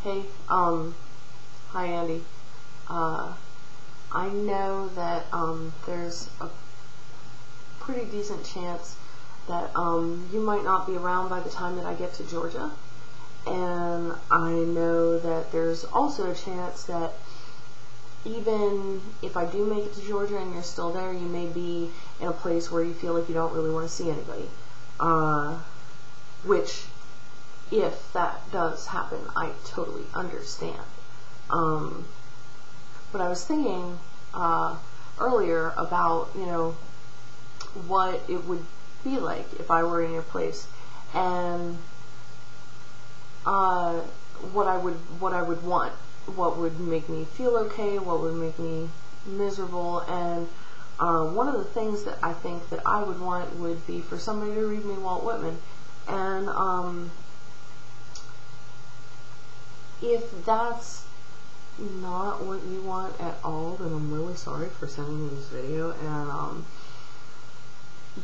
Hey, hi Andy. I know that, there's a pretty decent chance that, you might not be around by the time that I get to Georgia. And I know that there's also a chance that even if I do make it to Georgia and you're still there, you may be in a place where you feel like you don't really want to see anybody. Which, if that does happen, I totally understand. But I was thinking earlier about, what it would be like if I were in your place, and what I would want, what would make me feel okay, what would make me miserable. And one of the things that I think that I would want would be for somebody to read me Walt Whitman. And if that's not what you want at all, then I'm really sorry for sending you this video, and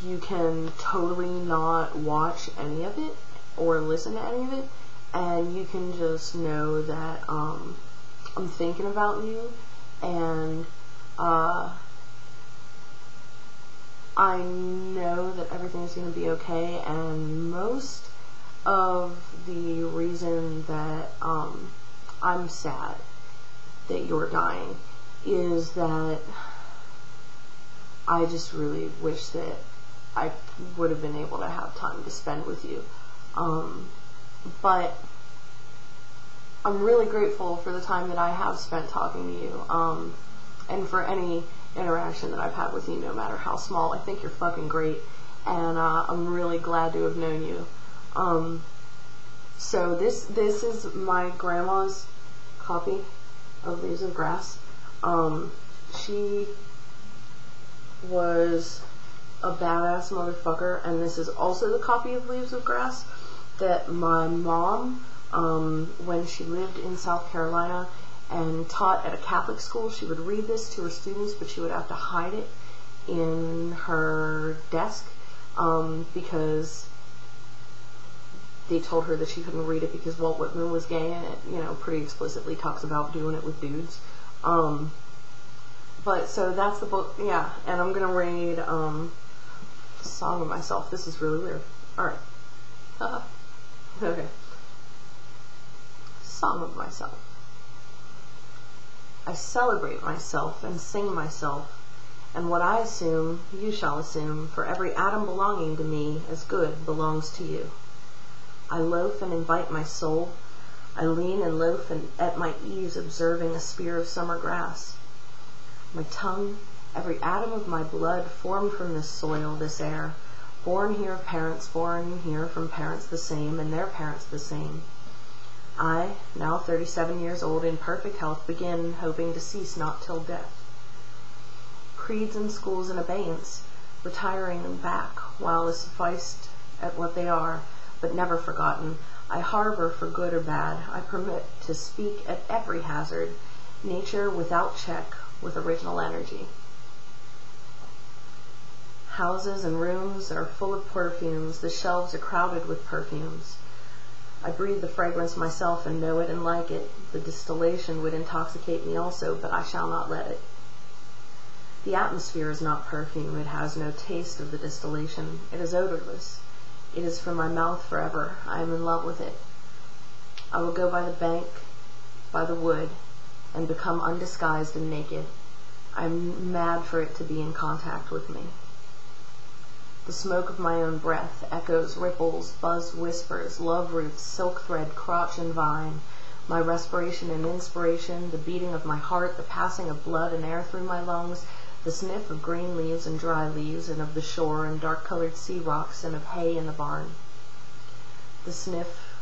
you can totally not watch any of it or listen to any of it, and you can just know that I'm thinking about you, and I know that everything's going to be okay. And most of the reason that I'm sad that you're dying is that I just really wish that I would have been able to have time to spend with you. But I'm really grateful for the time that I have spent talking to you, and for any interaction that I've had with you, no matter how small. I think you're fucking great, and I'm really glad to have known you. So this is my grandma's copy of Leaves of Grass. She was a badass motherfucker, and this is also the copy of Leaves of Grass that my mom, when she lived in South Carolina and taught at a Catholic school, she would read this to her students, but she would have to hide it in her desk, because they told her that she couldn't read it because Walt Whitman was gay, and it, pretty explicitly talks about doing it with dudes. But so that's the book, yeah, and I'm gonna read, Song of Myself. This is really weird. Alright. Okay. Song of Myself. I celebrate myself and sing myself, and what I assume, you shall assume, for every atom belonging to me as good belongs to you. I loaf and invite my soul. I lean and loaf and at my ease observing a spear of summer grass. My tongue, every atom of my blood formed from this soil, this air, born here of parents, born here from parents the same, and their parents the same. I, now 37 years old, in perfect health, begin, hoping to cease not till death. Creeds and schools in abeyance, retiring and back, while sufficed at what they are, but never forgotten, I harbor for good or bad, I permit to speak at every hazard, nature without check, with original energy. Houses and rooms are full of perfumes, the shelves are crowded with perfumes. I breathe the fragrance myself and know it and like it. The distillation would intoxicate me also, but I shall not let it. The atmosphere is not perfume, it has no taste of the distillation, it is odorless. It is from my mouth forever, I am in love with it. I will go by the bank, by the wood, and become undisguised and naked. I am mad for it to be in contact with me. The smoke of my own breath echoes, ripples, buzz, whispers, love roots, silk thread, crotch, and vine. My respiration and inspiration, the beating of my heart, the passing of blood and air through my lungs, the sniff of green leaves and dry leaves, and of the shore and dark-colored sea rocks, and of hay in the barn. The sniff,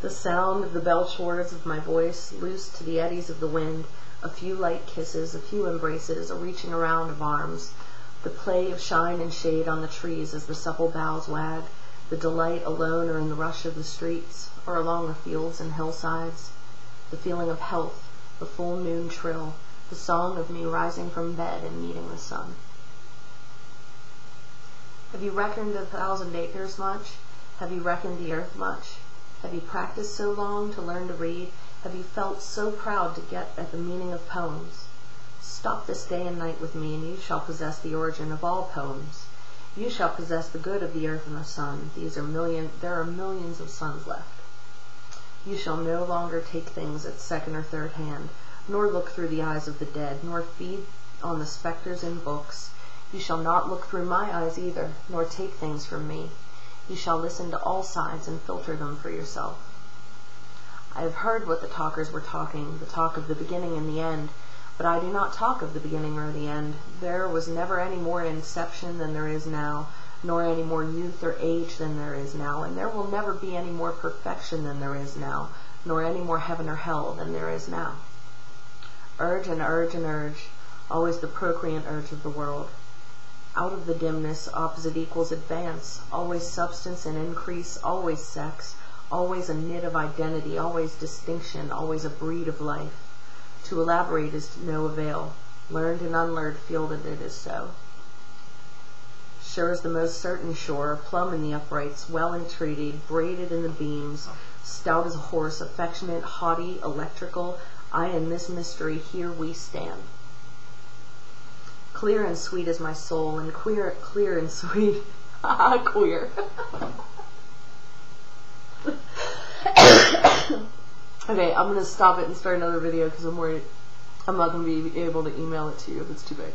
the sound of the belch words of my voice, loose to the eddies of the wind, a few light kisses, a few embraces, a reaching around of arms, the play of shine and shade on the trees as the supple boughs wag, the delight alone or in the rush of the streets, or along the fields and hillsides, the feeling of health, the full moon trill, the song of me rising from bed and meeting the sun. Have you reckoned 1,000 acres much? Have you reckoned the earth much? Have you practiced so long to learn to read? Have you felt so proud to get at the meaning of poems? Stop this day and night with me, and you shall possess the origin of all poems. You shall possess the good of the earth and the sun. There are millions of suns left. You shall no longer take things at second or third hand, nor look through the eyes of the dead, nor feed on the spectres in books. You shall not look through my eyes either, nor take things from me. You shall listen to all sides and filter them for yourself. I have heard what the talkers were talking, the talk of the beginning and the end, but I do not talk of the beginning or the end. There was never any more inception than there is now, nor any more youth or age than there is now, and there will never be any more perfection than there is now, nor any more heaven or hell than there is now. Urge and urge and urge, always the procreant urge of the world. Out of the dimness, opposite equals advance, always substance and increase, always sex, always a knit of identity, always distinction, always a breed of life. To elaborate is to no avail. Learned and unlearned feel that it is so. Sure as the most certain shore, plumb in the uprights, well entreated, braided in the beams, stout as a horse, affectionate, haughty, electrical, I in this mystery, here we stand. Clear and sweet is my soul, and clear and sweet, queer. Okay, I'm going to stop it and start another video because I'm worried I'm not going to be able to email it to you if it's too big.